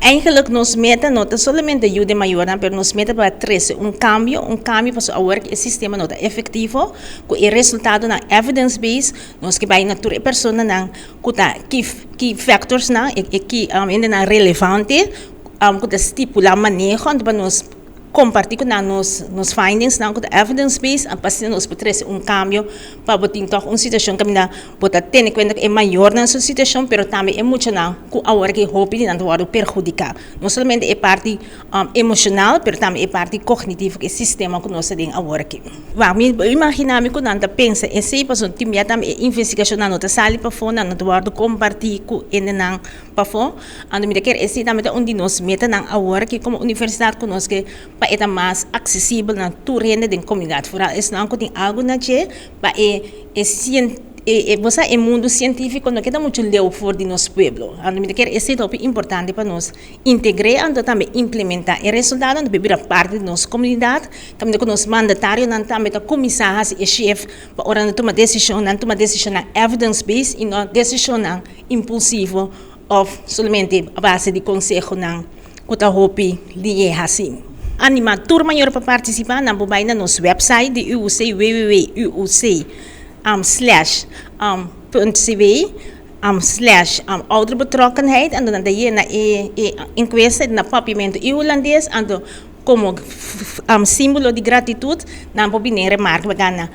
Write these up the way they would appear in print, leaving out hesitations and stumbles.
Eigenlijk nos meta nota solamente ayuda mayor, pero nos meta para tres un cambio para ahora que el sistema nota efectivo, con el resultado na evidence base, nos que vai na tura persona na kuta key factors na na relevante, kuta stipula manejo, para nos compartir com nos findings, com a evidence base, a paciente nos pode um cambio para botar uma situação que ainda botar ter em conta que é maior na sua situação, mas também é muito não com a hora que hope de não vai perjudicar. Não somente é parte emocional, mas também é parte cognitiva que o sistema que nós temos agora aqui. Vamos imaginar que não pensa esse passo também também investigação na nota sali para fora, não vai compartir com ele não para fora. Ando me quer esse também onde nós meta não agora que como universidade conosco para é mais acessível na turenda da comunidade rural. Isso não tem algo na que para você mundo científico não quer muito ler fora de nosso povo. A gente quer esse tópico importante para nós integrar e também implementar. E resultado não beber parte da nossa comunidade. Também com os mandatários não também com comissários e chefe para hora tomar decisão na evidence base e não decisão impulsiva ou somente a base de conselho não que a hope lhe é assim. Anima turma maior para participar na bobaina no nosso website de UUC www.uc.cv/outra betrokkenheid en dan daí na enkuesta na papiamento holandês ando como símbolo de gratitude na bobinera marca bagana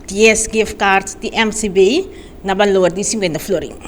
10 gift cards de MCB na valor de 50 florin.